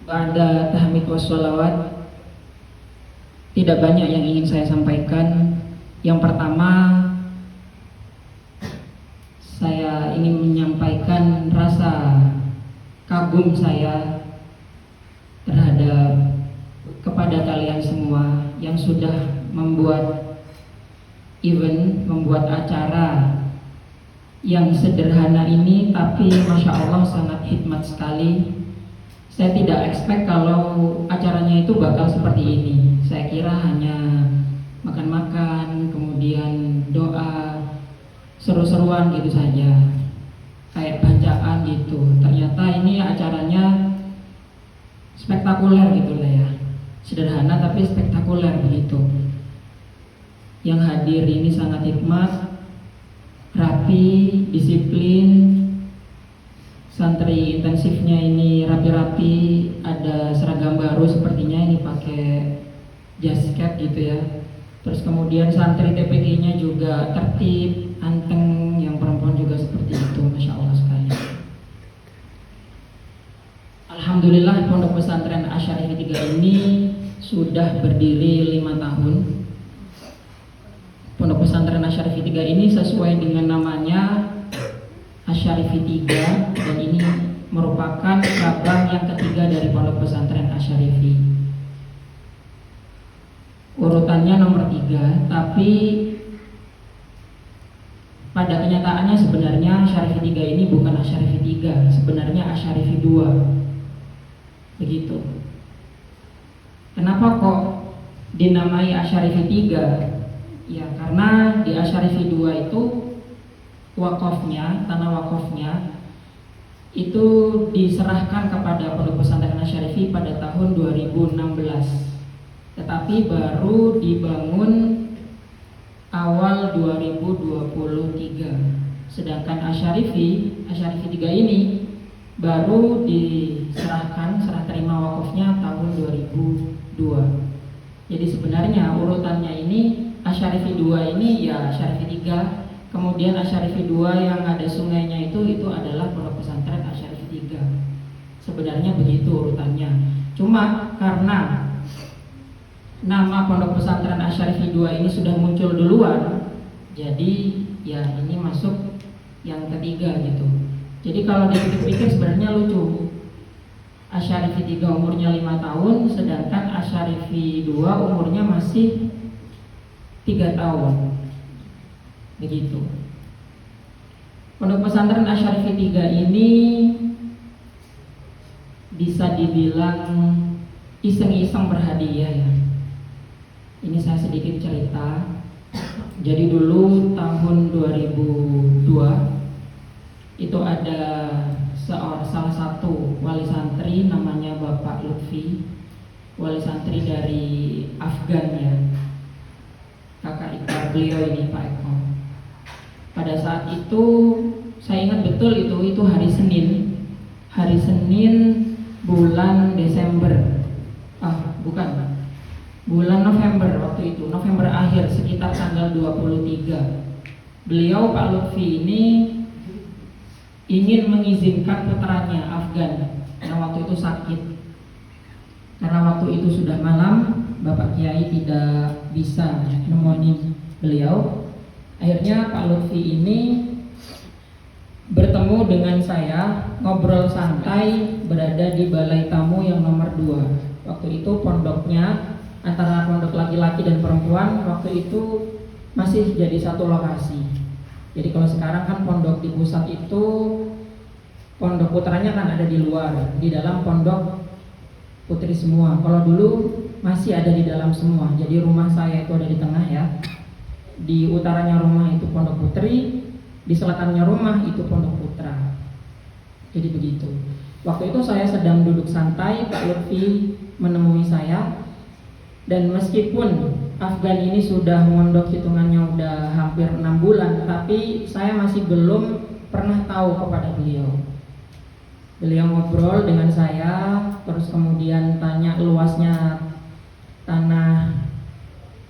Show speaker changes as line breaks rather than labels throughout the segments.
Ba'da tahmid wassalawat, tidak banyak yang ingin saya sampaikan. Yang pertama, saya ingin menyampaikan rasa kagum saya terhadap kepada kalian semua yang sudah membuat event, membuat acara yang sederhana ini, tapi Masya Allah sangat hikmat sekali. Saya tidak expect kalau acaranya itu bakal seperti ini. Saya kira hanya makan-makan, kemudian doa, seru-seruan gitu saja, kayak bacaan gitu. Ternyata ini acaranya spektakuler gitu lah ya. Sederhana tapi spektakuler begitu. Yang hadir ini sangat hikmat, rapi, disiplin. Santri intensifnya ini rapi-rapi, ada seragam baru sepertinya ini pakai jasket gitu ya. Terus kemudian santri TPG-nya juga tertib, anteng, yang perempuan juga seperti itu, Masya Allah sekali. Alhamdulillah Pondok Pesantren Asy-Syarifiyah 3 ini sudah berdiri 5 tahun. Pondok Pesantren Asy-Syarifiyah 3 ini sesuai dengan namanya Asy-Syarifiyah 3, dan ini merupakan cabang yang ketiga dari Pondok Pesantren Asy-Syarifiyah. Urutannya nomor 3, tapi pada kenyataannya sebenarnya Asy-Syarifiyah 3 ini bukan Asy-Syarifiyah 3, sebenarnya Asy-Syarifiyah 2. Begitu. Kenapa kok dinamai Asy-Syarifiyah 3? Ya karena di Asy-Syarifiyah 2 itu wakafnya, tanah wakafnya itu diserahkan kepada Pondok Pesantren Asy-Syarifiyah pada tahun 2016, tetapi baru dibangun awal 2023. Sedangkan Asy-Syarifiyah 3 ini baru diserahkan, serah terima wakafnya tahun 2002. Jadi sebenarnya urutannya ini Asy-Syarifiyah 2 ini ya Asy-Syarifiyah 3, kemudian Asy-Syarifiyah 2 yang ada sungainya itu adalah Pondok Pesantren Asy-Syarifiyah 3. Sebenarnya begitu urutannya. Cuma karena nama Pondok Pesantren Asy-Syarifiyah 2 ini sudah muncul duluan, jadi ya ini masuk yang ketiga gitu. Jadi kalau dipikir-pikir sebenarnya lucu. Asy-Syarifiyah 3 umurnya 5 tahun, sedangkan Asy-Syarifiyah 2 umurnya masih 3 tahun. Begitu. Pondok Pesantren Asy-Syarifiyah 3 ini bisa dibilang iseng-iseng berhadiah ya. Ini saya sedikit cerita. Jadi dulu tahun 2002 itu ada salah satu wali santri namanya Bapak Lutfi, wali santri dari Afgan ya, kakak ipar beliau ini Pak Eko. Pada saat itu saya ingat betul itu hari Senin bulan Desember, bulan November waktu itu, November akhir sekitar tanggal 23. Beliau Pak Lutfi ini ingin mengizinkan putranya Afgan yang waktu itu sakit. Karena waktu itu sudah malam, Bapak Kiai tidak bisa menemani beliau. Akhirnya Pak Lutfi ini bertemu dengan saya, ngobrol santai berada di balai tamu yang nomor 2. Waktu itu pondoknya antara pondok laki-laki dan perempuan waktu itu masih jadi satu lokasi. Jadi kalau sekarang kan pondok di pusat itu pondok putranya kan ada di luar, di dalam pondok putri semua. Kalau dulu masih ada di dalam semua. Jadi rumah saya itu ada di tengah ya. Di utaranya rumah itu pondok putri, di selatannya rumah itu pondok putra. Jadi begitu. Waktu itu saya sedang duduk santai, Pak Lutfi menemui saya. Dan meskipun Afgan ini sudah mondok hitungannya udah hampir 6 bulan, tapi saya masih belum pernah tahu kepada beliau. Beliau ngobrol dengan saya, terus kemudian tanya luasnya tanah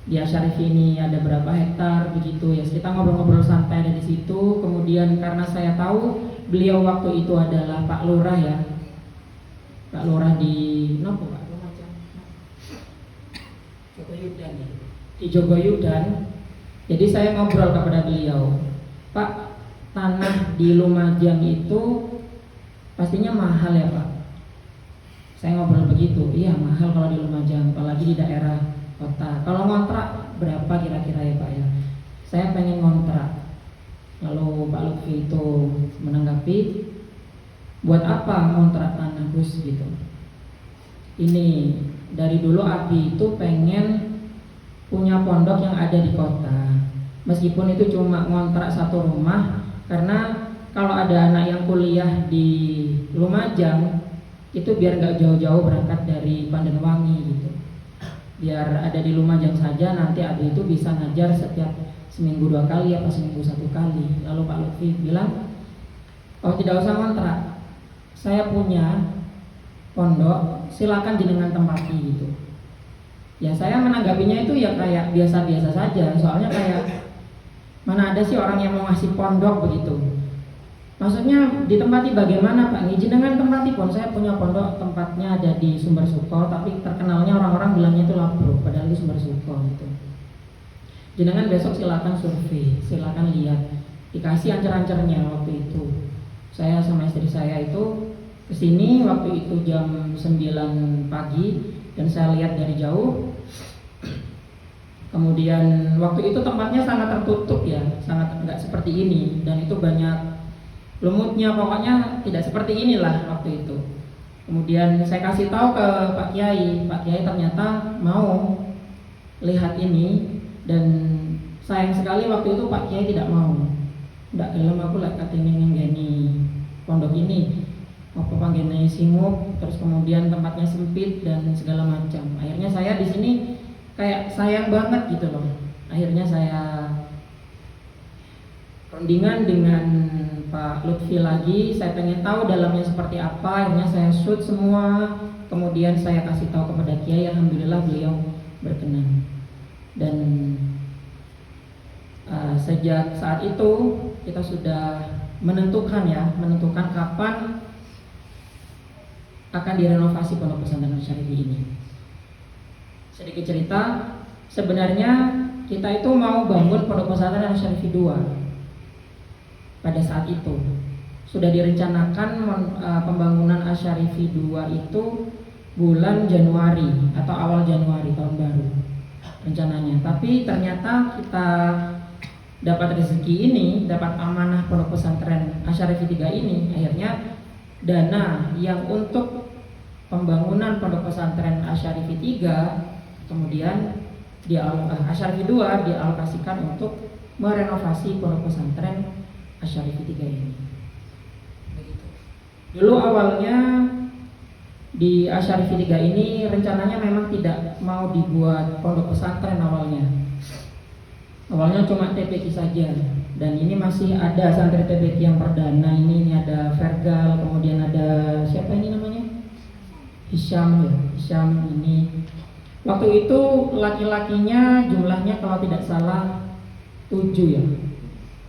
di Asy-Syarifiyah ini ada berapa hektar begitu ya. Kita ngobrol-ngobrol santai dari situ. Kemudian karena saya tahu beliau waktu itu adalah Pak Lurah ya, Pak Lurah di Nopo Pak Lumajang, Jogoyudan ya, di Jogoyudan. Jadi saya ngobrol kepada beliau, Pak, tanah di Lumajang itu pastinya mahal ya Pak? Saya ngobrol begitu, iya mahal kalau di Lumajang, apalagi di daerah kota. Kalau ngontrak berapa kira-kira ya Pak ya? Saya pengen ngontrak. Lalu Pak Lutfi itu menanggapi, buat apa ngontrak tanah Gus gitu? Ini dari dulu Abi itu pengen punya pondok yang ada di kota. Meskipun itu cuma ngontrak satu rumah, karena kalau ada anak yang kuliah di Lumajang itu biar nggak jauh-jauh berangkat dari Pandanwangi gitu. Biar ada di Lumajang saja, nanti Abi itu bisa ngajar setiap seminggu 2 kali apa seminggu 1 kali. Lalu Pak Lutfi bilang, oh tidak usah ngontrak, saya punya pondok, silakan jenengan tempati gitu. Ya saya menanggapinya itu ya kayak biasa-biasa saja. Soalnya kayak mana ada sih orang yang mau ngasih pondok begitu. Maksudnya ditempati bagaimana Pak? Jenengan tempati pun, saya punya pondok, tempatnya ada di Sumber Suko, tapi terkenalnya orang-orang bilangnya itu Labruk, padahal itu Sumber Suko gitu. Jenengan besok silakan survei, silakan lihat, dikasih ancer-ancernya waktu itu. Saya sama istri saya itu kesini waktu itu jam 9 pagi dan saya lihat dari jauh. Kemudian waktu itu tempatnya sangat tertutup ya, sangat enggak seperti ini, dan itu banyak lumutnya, pokoknya tidak seperti inilah waktu itu. Kemudian saya kasih tahu ke Pak Kiai ternyata mau lihat ini. Dan sayang sekali waktu itu Pak Kiai tidak mau. Ndak gelem aku lek katene nggeni pondok ini. Apa panggene singgup, terus kemudian tempatnya sempit dan segala macam. Akhirnya saya di sini kayak sayang banget gitu loh. Akhirnya saya rundingan dengan Pak Lutfi lagi, saya pengen tahu dalamnya seperti apa. Akhirnya saya shoot semua, kemudian saya kasih tahu kepada Kiai. Alhamdulillah beliau berkenan. Dan sejak saat itu kita sudah menentukan kapan akan direnovasi Pondok Pesantren Asy-Syarifi ini. Sedikit cerita, sebenarnya kita itu mau bangun Pondok Pesantren Asy-Syarifi 2. Pada saat itu sudah direncanakan pembangunan Asy-Syarifi 2 itu bulan Januari atau awal Januari tahun baru rencananya. Tapi ternyata kita dapat rezeki ini, dapat amanah Pondok Pesantren Asy-Syarifi 3 ini, akhirnya dana yang untuk pembangunan Pondok Pesantren Asy-Syarifi 3 kemudian Asy-Syarifi 2 dialokasikan untuk merenovasi Pondok Pesantren Asy-Syarifi 3 ini. Begitu. Dulu awalnya di Asy-Syarifi 3 ini rencananya memang tidak mau dibuat pondok pesantren awalnya. Awalnya cuma TPQ saja, dan ini masih ada santri TPQ yang perdana ini ada Vergal, kemudian ada siapa ini namanya? Hisham ya, Hisham ini. Waktu itu laki-lakinya jumlahnya kalau tidak salah 7 ya.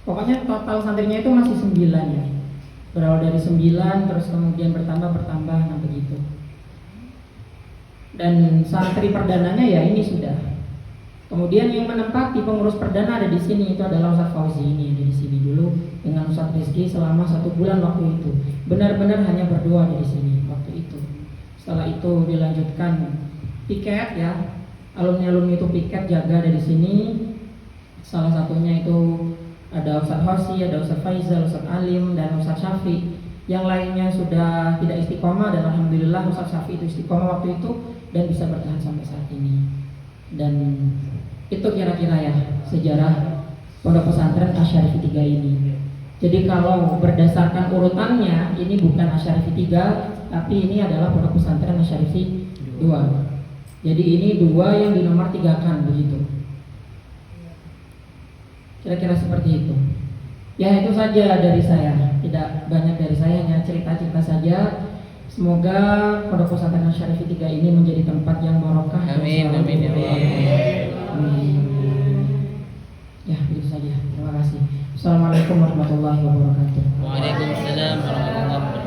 Pokoknya total santrinya itu masih 9 ya. Berawal dari 9 terus kemudian bertambah nah begitu. Dan santri perdananya ya ini sudah. Kemudian yang menempati pengurus perdana ada di sini, itu adalah Ustaz Fauzi ini ada di sini dulu dengan Ustaz Rizky selama 1 bulan waktu itu. Benar-benar hanya berdua di sini waktu itu. Setelah itu dilanjutkan piket ya, alumni itu piket jaga ada di sini. Salah satunya itu ada Ustaz Hosi, ada Ustaz Faizal, Ustaz Alim, dan Ustaz Syafi. Yang lainnya sudah tidak istiqomah, dan alhamdulillah Ustaz Syafi itu istiqomah waktu itu dan bisa bertahan sampai saat ini. Dan itu kira-kira ya sejarah Pondok Pesantren Asy-Syarifi 3 ini. Jadi kalau berdasarkan urutannya, ini bukan Asy-Syarifi 3, tapi ini adalah Pondok Pesantren Asy-Syarifi 2. Jadi ini 2 yang dinomor 3-kan begitu. Kira-kira seperti itu. Ya itu saja dari saya. Tidak banyak dari saya, hanya cerita-cerita saja. Semoga Pondok Pesantren Asy-Syarifi 3 ini menjadi tempat yang barokah.
Amin, amin, amin.
Ya, begitu saja. Terima kasih. Assalamualaikum warahmatullahi wabarakatuh.
Waalaikumsalam warahmatullahi wabarakatuh.